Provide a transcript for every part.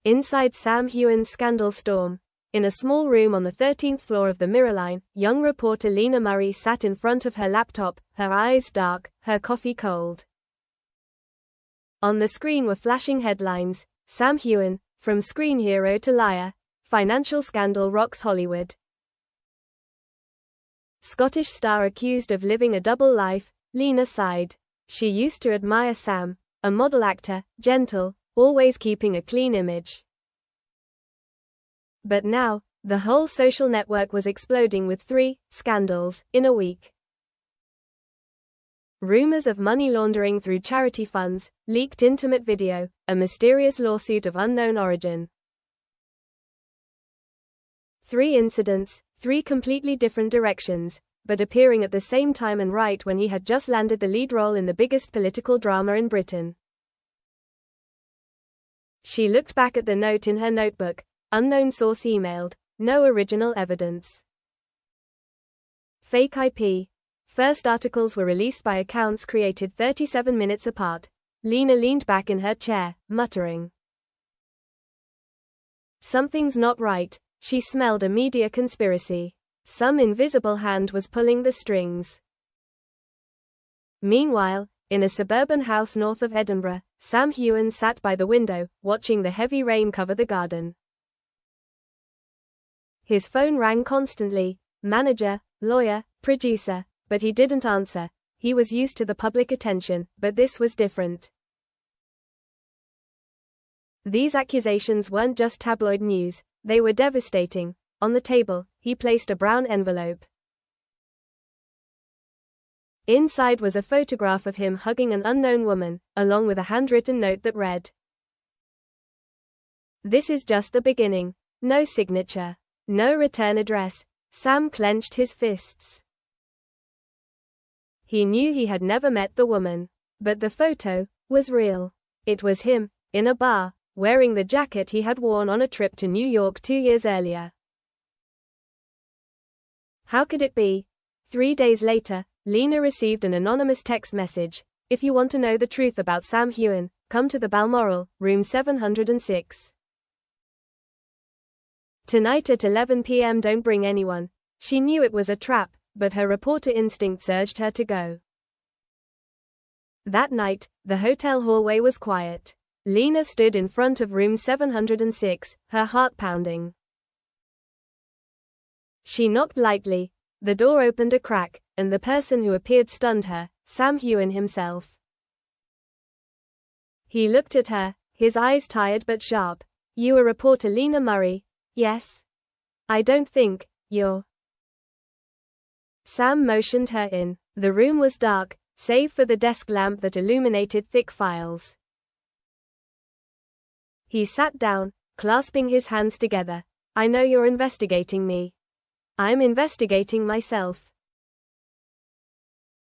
Inside Sam Heughan's scandal storm. In a small room on the 13th floor of the Mirror Line, young reporter Lena Murray sat in front of her laptop, her eyes dark, her coffee cold. On the screen were flashing headlines: Sam Heughan, from screen hero to liar, financial scandal rocks Hollywood. Scottish star accused of living a double life. Lena sighed. She used to admire Sam, a model actor, gentle, always keeping a clean image. But now, the whole social network was exploding with 3 scandals in a week. Rumors of money laundering through charity funds, leaked intimate video, a mysterious lawsuit of unknown origin. 3 incidents, 3 completely different directions, but appearing at the same time and right when he had just landed the lead role in the biggest political drama in Britain. She looked back at the note in her notebook. Unknown source emailed. No original evidence. Fake IP. First articles were released by accounts created 37 minutes apart. Lena leaned back in her chair, muttering. Something's not right. She smelled a media conspiracy. Some invisible hand was pulling the strings. Meanwhile, in a suburban house north of Edinburgh, Sam Heughan sat by the window, watching the heavy rain cover the garden. His phone rang constantly, manager, lawyer, producer, but he didn't answer. He was used to the public attention, but this was different. These accusations weren't just tabloid news, they were devastating. On the table, he placed a brown envelope. Inside was a photograph of him hugging an unknown woman, along with a handwritten note that read, "This is just the beginning. No signature. No return address." Sam clenched his fists. He knew he had never met the woman. But the photo was real. It was him, in a bar, wearing the jacket he had worn on a trip to New York 2 years earlier. How could it be? 3 days later, Lena received an anonymous text message. "If you want to know the truth about Sam Heughan, come to the Balmoral, room 706. Tonight at 11 p.m. Don't bring anyone." She knew it was a trap, but her reporter instincts urged her to go. That night, the hotel hallway was quiet. Lena stood in front of room 706, her heart pounding. She knocked lightly. The door opened a crack, and the person who appeared stunned her, Sam Heughan himself. He looked at her, his eyes tired but sharp. "You a reporter, Lena Murray?" "Yes." "I don't think you're." Sam motioned her in. The room was dark, save for the desk lamp that illuminated thick files. He sat down, clasping his hands together. "I know you're investigating me. I'm investigating myself."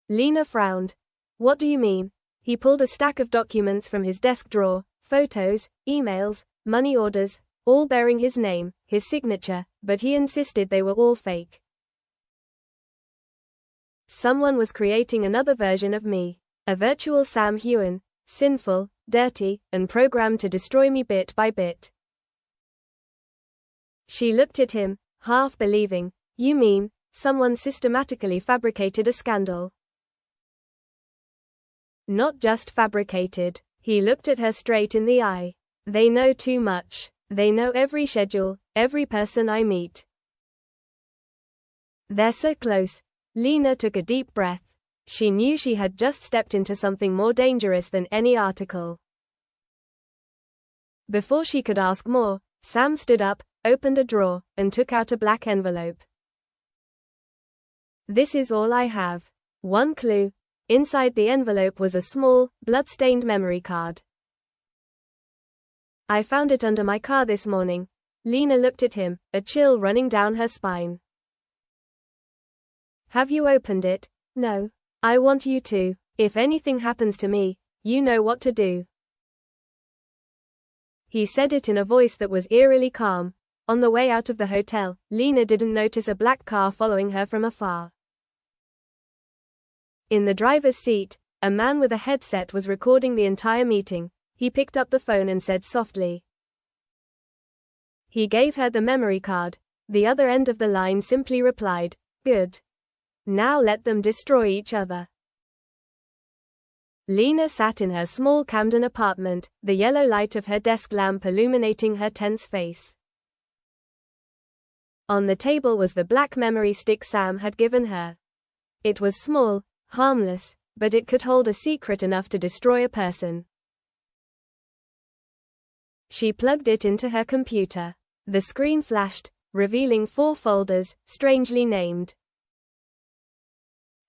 Lena frowned. "What do you mean?" He pulled a stack of documents from his desk drawer, photos, emails, money orders, all bearing his name, his signature, but he insisted they were all fake. "Someone was creating another version of me. A virtual Sam Heughan, sinful, dirty, and programmed to destroy me bit by bit." She looked at him, half believing. "You mean, someone systematically fabricated a scandal?" "Not just fabricated." He looked at her straight in the eye. "They know too much. They know every schedule, every person I meet. They're so close." Lena took a deep breath. She knew she had just stepped into something more dangerous than any article. Before she could ask more, Sam stood up, opened a drawer, and took out a black envelope. "This is all I have. One clue." Inside the envelope was a small, blood-stained memory card. "I found it under my car this morning." Lena looked at him, a chill running down her spine. "Have you opened it?" "No. I want you to. If anything happens to me, you know what to do." He said it in a voice that was eerily calm. On the way out of the hotel, Lena didn't notice a black car following her from afar. In the driver's seat, a man with a headset was recording the entire meeting. He picked up the phone and said softly, He gave her the memory card. The other end of the line simply replied, "Good. Now let them destroy each other." Lena sat in her small Camden apartment, the yellow light of her desk lamp illuminating her tense face. On the table was the black memory stick Sam had given her. It was small, harmless, but it could hold a secret enough to destroy a person. She plugged it into her computer. The screen flashed, revealing 4 folders, strangely named.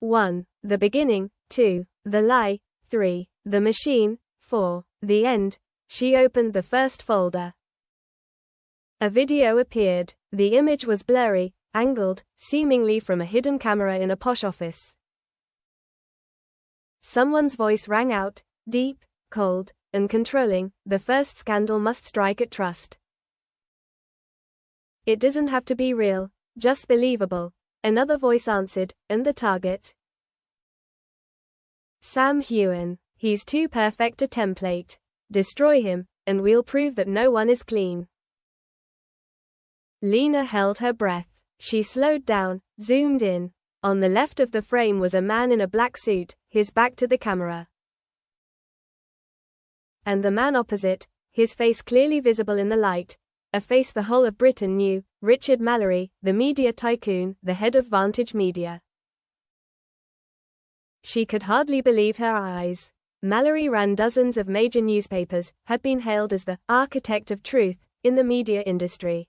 1. The beginning. 2. The lie. 3. The machine. 4. The end. She opened the first folder. A video appeared. The image was blurry, angled, seemingly from a hidden camera in a posh office. Someone's voice rang out, deep, cold, and controlling. "The first scandal must strike at trust. It doesn't have to be real, just believable." Another voice answered, "And the target? Sam Heughan. He's too perfect a template. Destroy him, and we'll prove that no one is clean." Lena held her breath. She slowed down, zoomed in. On the left of the frame was a man in a black suit, his back to the camera. And the man opposite, his face clearly visible in the light, a face the whole of Britain knew, Richard Mallory, the media tycoon, the head of Vantage Media. She could hardly believe her eyes. Mallory ran dozens of major newspapers, had been hailed as the architect of truth in the media industry.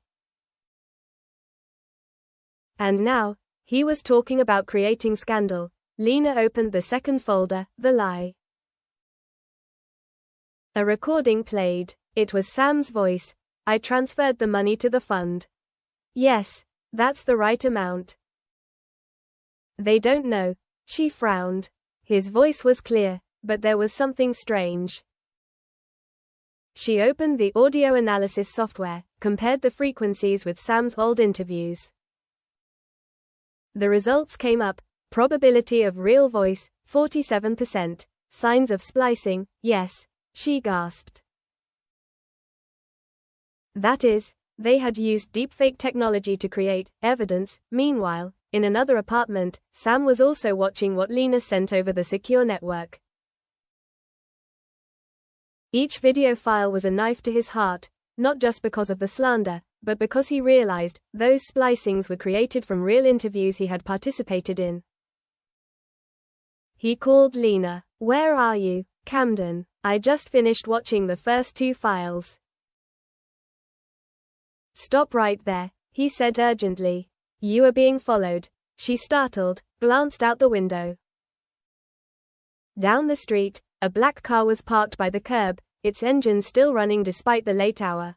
And now, he was talking about creating scandal. Lena opened the second folder, The Lie. A recording played. It was Sam's voice. "I transferred the money to the fund." "Yes, that's the right amount." "They don't know." She frowned. His voice was clear, but there was something strange. She opened the audio analysis software, compared the frequencies with Sam's old interviews. The results came up. Probability of real voice, 47%. Signs of splicing, yes, she gasped. That is, they had used deepfake technology to create evidence. Meanwhile, in another apartment, Sam was also watching what Lena sent over the secure network. Each video file was a knife to his heart, not just because of the slander, but because he realized those splicings were created from real interviews he had participated in. He called Lena. "Where are you, Camden? I just finished watching the first 2 files." "Stop right there," he said urgently. "You are being followed." She startled, glanced out the window. Down the street, a black car was parked by the curb, its engine still running despite the late hour.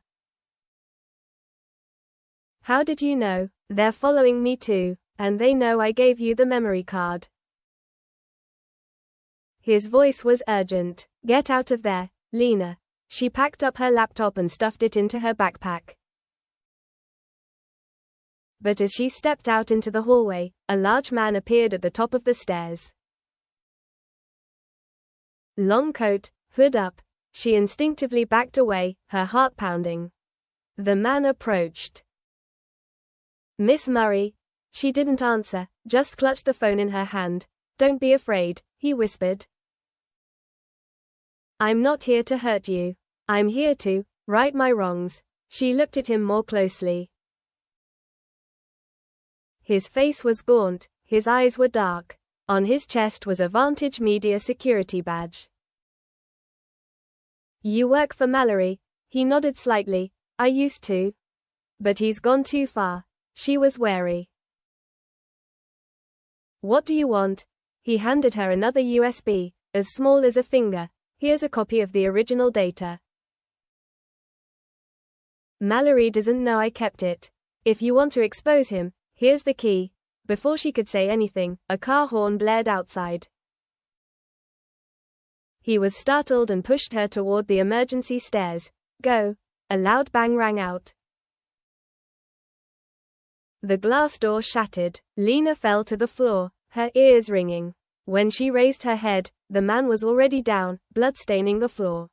"How did you know?" "They're following me too, and they know I gave you the memory card." His voice was urgent. "Get out of there, Lena." She packed up her laptop and stuffed it into her backpack. But as she stepped out into the hallway, a large man appeared at the top of the stairs. Long coat, hood up. She instinctively backed away, her heart pounding. The man approached. "Miss Murray." She didn't answer, just clutched the phone in her hand. "Don't be afraid," he whispered. "I'm not here to hurt you. I'm here to right my wrongs." She looked at him more closely. His face was gaunt, his eyes were dark. On his chest was a Vantage Media security badge. "You work for Mallory?" He nodded slightly. "I used to. But he's gone too far." She was wary. "What do you want?" He handed her another USB, as small as a finger. "Here's a copy of the original data." "Mallory doesn't know I kept it. If you want to expose him, here's the key." Before she could say anything, a car horn blared outside. He was startled and pushed her toward the emergency stairs. "Go." A loud bang rang out. The glass door shattered. Lena fell to the floor, her ears ringing. When she raised her head, the man was already down, blood staining the floor.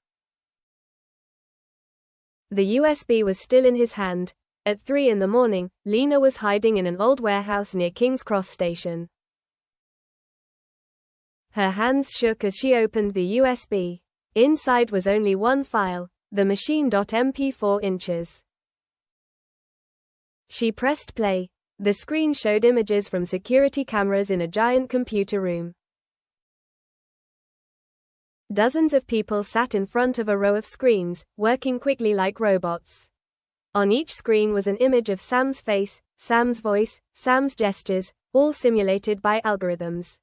The USB was still in his hand. At 3 in the morning, Lena was hiding in an old warehouse near King's Cross Station. Her hands shook as she opened the USB. Inside was only one file, the machine.mp4 inches. She pressed play. The screen showed images from security cameras in a giant computer room. Dozens of people sat in front of a row of screens, working quickly like robots. On each screen was an image of Sam's face, Sam's voice, Sam's gestures, all simulated by algorithms.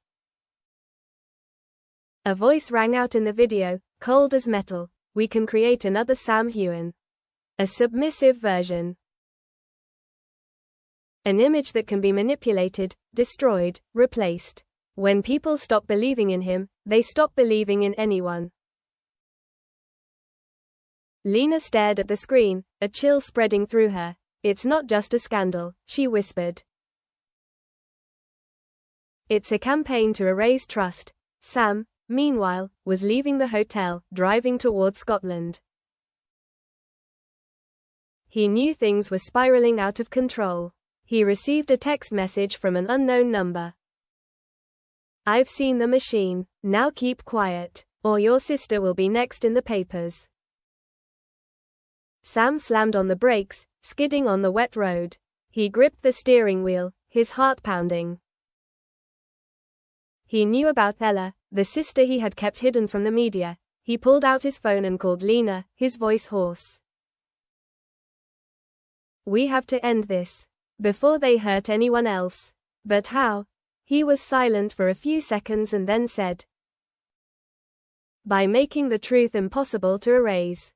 A voice rang out in the video, cold as metal. We can create another Sam Heughan. A submissive version. An image that can be manipulated, destroyed, replaced. When people stop believing in him, they stop believing in anyone. Lena stared at the screen, a chill spreading through her. It's not just a scandal, she whispered. It's a campaign to erase trust. Sam, meanwhile, was leaving the hotel, driving towards Scotland. He knew things were spiraling out of control. He received a text message from an unknown number. I've seen the machine, now keep quiet, or your sister will be next in the papers. Sam slammed on the brakes, skidding on the wet road. He gripped the steering wheel, his heart pounding. He knew about Ella, the sister he had kept hidden from the media. He pulled out his phone and called Lena, his voice hoarse. We have to end this. Before they hurt anyone else. But how? He was silent for a few seconds and then said, by making the truth impossible to erase.